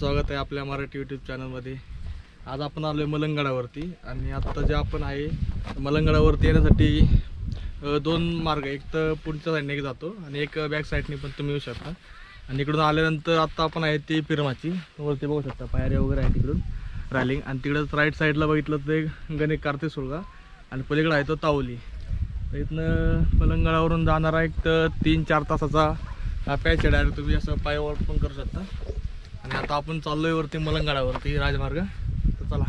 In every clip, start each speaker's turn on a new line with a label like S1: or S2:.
S1: स्वागत आहे आपल्या मराठी यूट्यूब चॅनलमध्ये। आज आपण आलोय मलंगगडावरती आणि आता जे आपण आहे मलंगगडावरती येण्यासाठी दोन मार्ग, एक तर पुढच्या साईडने जातो आणि एक बॅक साईडने पण तुम्ही येऊ शकता। आणि इकडून आल्यानंतर आता आपण आहे ती पिरमाची वरती बघू शकता, पायऱ्या वगैरे आहे तिकडून रॅलिंग, आणि तिकडे राईट साईडला बघितलं तर गणेश कार्तिक सुरगा आणि पलीकडे आहे तो तावली। तर इथनं मलंगगडावरून जाणारा एक तर 3-4 तासाचा पॅच आहे, डायरेक्ट तुम्ही असं पायवर पण करू शकता। आणि आता आपण चाललोय वरती मलंगगडावरती राजमार्ग, तर चला।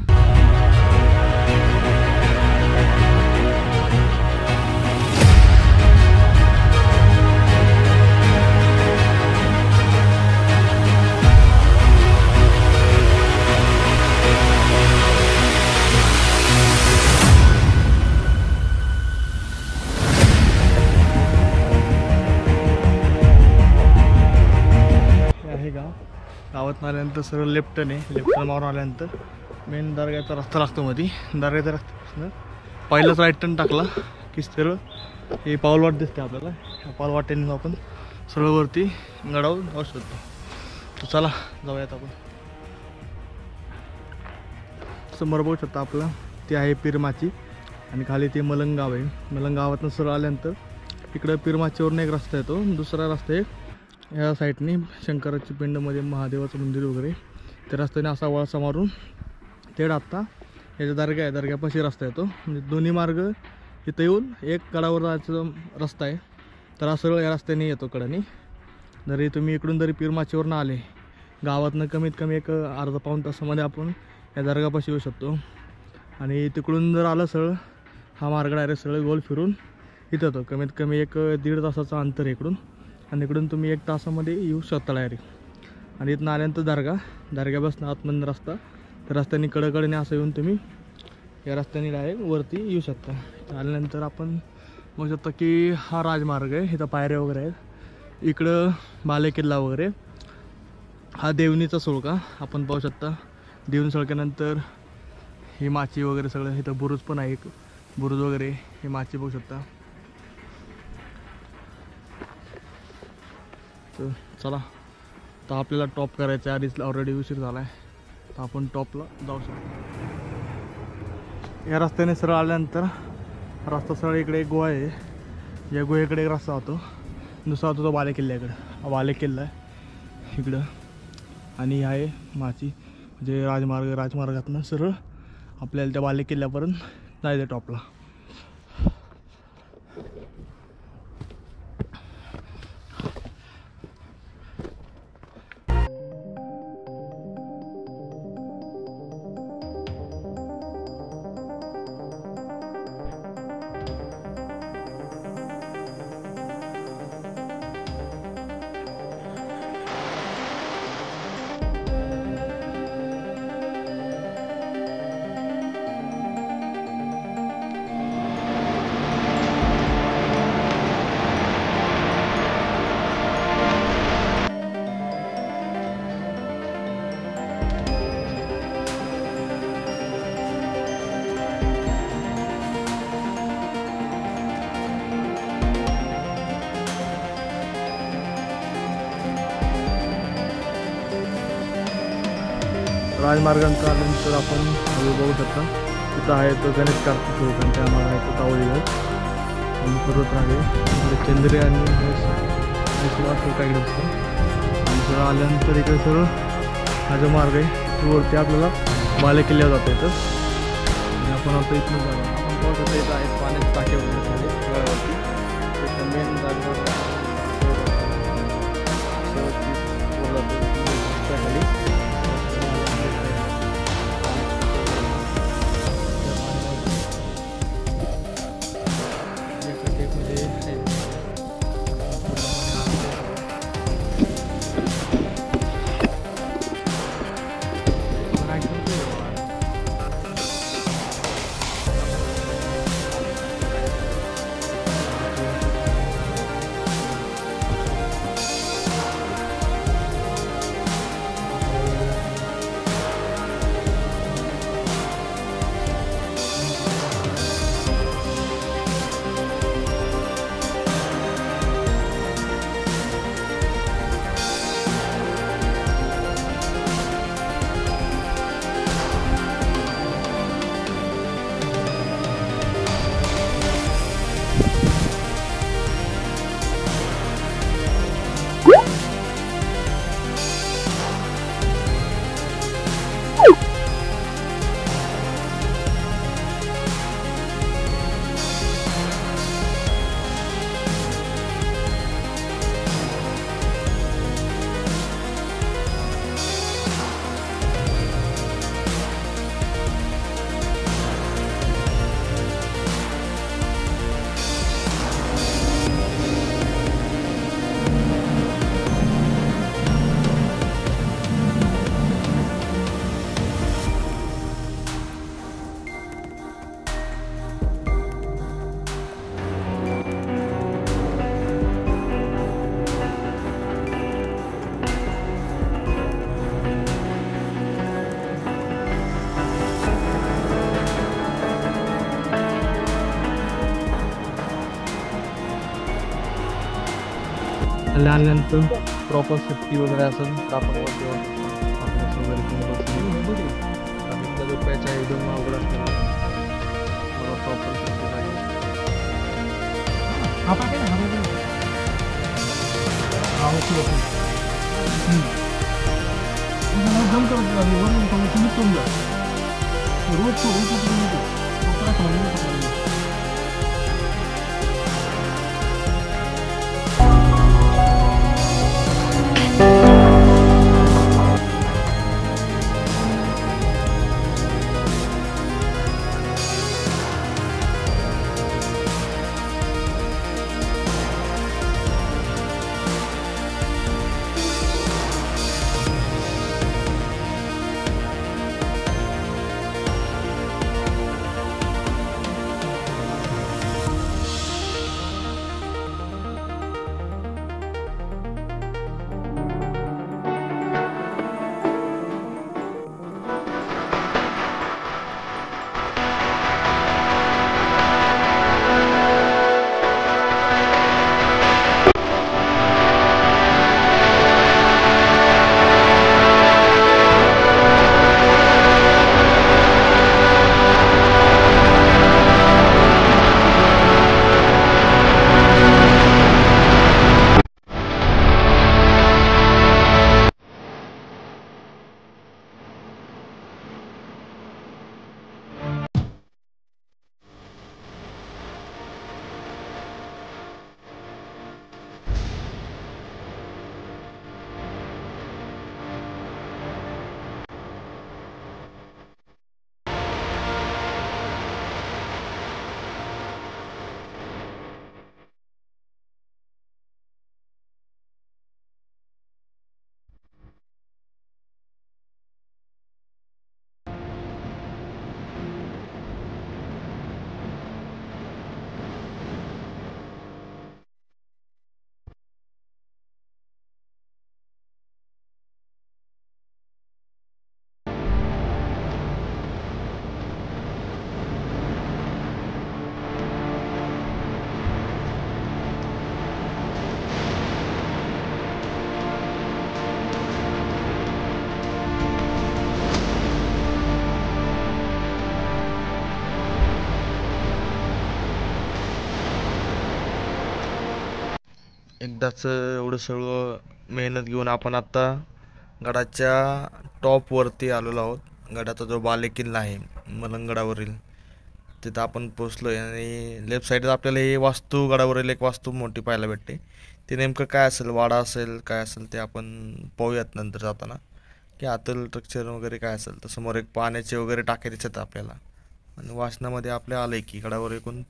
S1: गावात आल्यानंतर सरळ लेफ्टने मारून आल्यानंतर मेन दर्ग्याचा रस्ता लागतो मध्ये, दर्ग्याचा रस्ता पहिलाच राईट टर्न टाकला की सरळ हे पाऊलवाट दिसते आपल्याला, ह्या पाऊलवाटेने आपण सरळ वरती गडावर जाऊ शकतो। तर चला जाऊयात आपण। समोर बघू शकता आपला ती आहे पिरमाची आणि खाली ती मलंगगाव आहे। मलंगगावातून सरळ आल्यानंतर इकडं पिरमाचीवरून एक रस्ता येतो, दुसरा रस्ता एक ह्या साईडने शंकराची पिंडमध्ये महादेवाचं मंदिर वगैरे, त्या रस्त्याने असा वळसा मारून तेढ आत्ता याच्या दर्गा आहे, दर्ग्यापाशी रस्ता येतो। म्हणजे दोन्ही मार्ग इथं येऊन एक गडावर जायचा रस्ता आहे, तर हा सरळ या रस्त्याने येतो कडाने। जरी तुम्ही इकडून जरी पिरमाचीवरून आले गावातनं कमीत कमी एक अर्धा-पाऊण तासामध्ये आपण या दर्गापाशी येऊ शकतो। आणि तिकडून जर आलं सरळ हा मार्ग डायरेक्ट सरळ गोल फिरून इथं येतो, कमीत कमी एक 1.5 तासाचा अंतर इकडून, आणि इकडून तुम्ही 1 तासामध्ये येऊ शकता डायरेक्ट। आणि इथून आल्यानंतर दर्ग्यापासून आतमध्ये रस्ता, तर रस्त्याने कडेकडेने असं येऊन तुम्ही या रस्त्याने डायरेक्ट वरती येऊ शकता। आल्यानंतर आपण बघू शकता की हा राजमार्ग आहे, इथं पायऱ्या वगैरे आहेत, इकडं बालेकिल्ला वगैरे, हा देवणीचा सुळका आपण पाहू शकता। देवणी सुळक्यानंतर ही माची वगैरे सगळं, इथं बुरुज पण आहे, एक बुरुज वगैरे, ही माची बघू शकता। तर चला, तर आपल्याला टॉप करायचं आहे, आधीच ऑलरेडी उशीर झाला आहे, तर आपण टॉपला जाऊ शकतो। या रस्त्याने सरळ आल्यानंतर रस्ता सरळ इकडे एक गुहा आहे, या गुहेकडे एक रस्ता होतो, दुसरा होतो तो बालेकिल्ल्याकडे, बालेकिल्ला आहे इकडं, आणि आहे माची, म्हणजे राजमार्गातनं सरळ आपल्याला त्या बालेकिल्ल्यापर्यंत जायचं टॉपला। राजमार्गांचा आल्यानंतर आपण बघू शकता तिथं आहे तो गणेश कार्तिक सुरगा, त्या मागे आहे तो तावलीगड आणि पर्वत रागे म्हणजे चंद्रे आणि इकडे असतो। आणि सरळ आल्यानंतर इकडे सरळ हा जो मार्ग आहे तो वरती आपल्याला बालेकिल्ल्यावर जाता येतं। आणि आपण आता इथून आपण पाहू शकता इथं आहे पाण्याचे टाके वगैरे गडावरती, त्याच्या मेन जागेवर खाली खाली आल्यानंतर प्रॉपर सेफ्टी वगैरे असेल तर आपण वरती जाऊ शकतो. अभ्यास वगैरे करत असेल आणि इथला जो पॅच आहे एकदम अवघड असल्यामुळे मला प्रॉपर सेफ्टी पाहिजे. एकदाच एवढं सगळं मेहनत घेऊन आपण आता गडाच्या टॉपवरती आलेलो आहोत. गडाचा जो बालेकिल्ला आहे मलंगडावरील तिथं आपण पोचलो आहे आणि लेफ्ट साईडला आपल्याला ही वास्तू गडावरील एक वास्तू मोठी पाहायला भेटते. ते नेमकं काय असेल, वाडा असेल काय असेल ते आपण पाहूयात नंतर जाताना, की आतलं स्ट्रक्चर वगैरे काय असेल. तर समोर एक पाण्याचे वगैरे टाके दिसतात आपल्याला आणि वाचनामध्ये आपल्या आलं की गडावर एकूण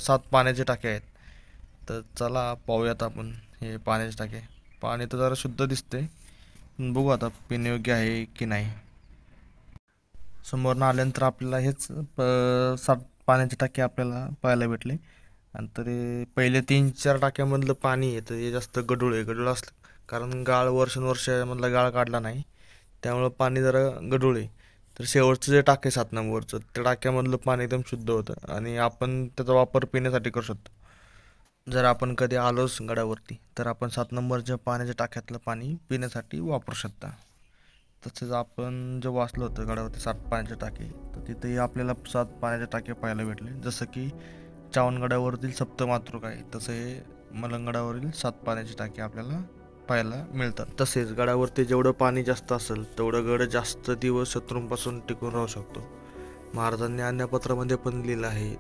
S1: 7 पाण्याचे टाके आहेत. तर चला पाहूयात आपण हे पाण्याचे टाके. पाणी तर जरा शुद्ध दिसते, बघू आता पिण्यायोग्य आहे की नाही. समोरनं आल्यानंतर आपल्याला हेच 7 पाण्याचे टाके आपल्याला पाहायला भेटले. आणि तरी पहिले 3-4 टाक्यामधलं पाणी आहे तर हे जास्त गढूळ आहे. गढूळ असलं कारण वर्षानुवर्षामधला गाळ काढला नाही, त्यामुळं पाणी जरा गढूळ आहे. तर शेवटचं जे टाके 7 नंबरचं त्या टाक्यामधलं पाणी एकदम शुद्ध होतं आणि आपण त्याचा वापर पिण्यासाठी करू शकतो. जर आपण कधी आलोच गडावरती तर आपण 7 नंबरच्या पाण्याच्या टाक्यातलं पाणी पिण्यासाठी वापरू शकता. तसेच आपण जे वाचलं होतं गडावरती 7 पाण्याचे टाके, तर तिथेही आपल्याला 7 पाण्याचे टाके पाहायला भेटले. जसं की चावणगडावरील सप्तमातृका आहे तसं हे मलंगडावरील 7 पाण्याचे टाके आपल्याला पाहायला मिळतात. तसेच गडावरती जेवढं पाणी जास्त असेल तेवढं गड जास्त दिवस शत्रूंपासून टिकून राहू शकतो. महाराजांनी आज्ञापत्रामध्ये पण लिहिलं आहे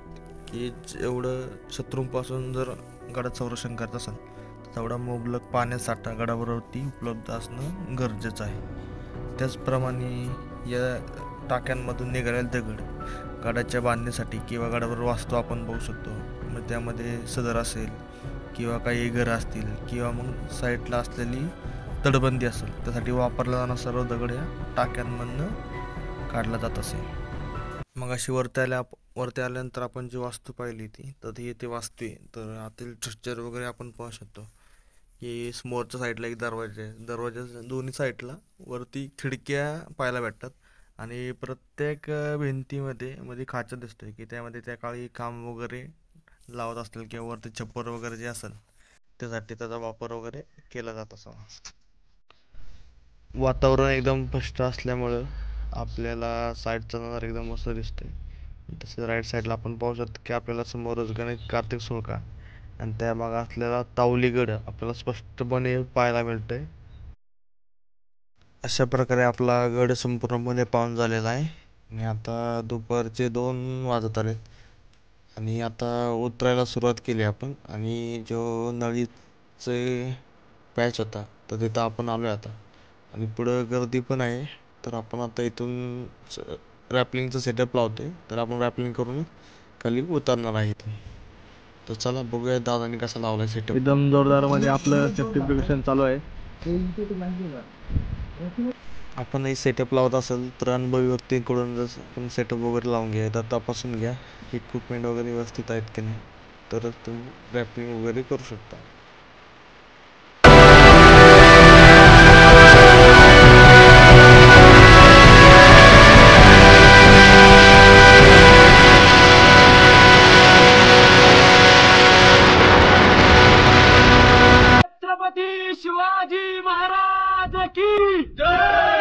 S1: की जेवढं शत्रूंपासून जर गडात संरक्षण करत असेल तेवढा मुबलक पाण्यासाठा गडावरती उपलब्ध असणं गरजेचं आहे. त्याचप्रमाणे या टाक्यांमधून निघालेले दगड गडाच्या बांधणीसाठी किंवा गडावर वास्तू आपण बघू शकतो. मग त्यामध्ये सदर असेल किंवा काही घरं असतील किंवा मग साईडला असलेली तटबंदी असेल त्यासाठी वापरला जाणारा सर्व दगड या टाक्यांमधनं काढला जात असे. मग अशी वरती आल्यानंतर आपण जी वास्तू पाहिली ती तर ती येथे वास्तू आहे. तर आतील स्ट्रक्चर वगैरे आपण पाहू शकतो की समोरच्या साईडला एक दरवाजा आहे. दरवाजाच्या दोन्ही साईडला वरती खिडक्या पाहायला भेटतात आणि प्रत्येक भिंतीमध्ये मध्ये खाचा दिसतोय की त्यामध्ये त्या काळी काम वगैरे लावत असतील किंवा वरती छप्पर वगैरे जे असेल त्यासाठी त्याचा वापर वगैरे केला जात असावा. वातावरण एकदम स्पष्ट असल्यामुळं आपल्याला साईडचा नजारा एकदम मस्त दिसतोय. तसेच राईट साईडला आपण पाहू शकतो की आपल्याला समोरच गणेश कार्तिक सुळका आणि त्या मागे असलेला तावलीगड आपल्याला स्पष्टपणे पाहायला मिळतोय. अशा प्रकारे आपला गड संपूर्णपणे पाहून झालेला आहे आणि आता दुपारचे 2 वाजत आलेत आणि आता उतरायला सुरुवात केली आपण. आणि जो नळीचे पॅच होता तर तिथं आपण आलो आहे आता आणि पुढं गर्दी पण आहे. तर आपण आता इथून रॅपलिंगचं सेटअप लावतोय. तर आपण रॅपलिंग करून खाली उतरणार आहे. तर चला बघूया दादानी कसा लावलाय सेटअप. एकदम जोरदार मध्ये आपलं सेफ्टी प्रिकॉशन चालू आहे. आपण हे सेटअप लावत असेल तर अनुभवी व्यक्तीकडून जर आपण सेटअप वगैरे लावून घ्या तर तपासून घ्या इक्विपमेंट वगैरे व्यवस्थित आहेत की नाही, तरच तुम्ही रॅपिंग वगैरे करू शकता.
S2: छत्रपती शिवाजी महाराज की जय.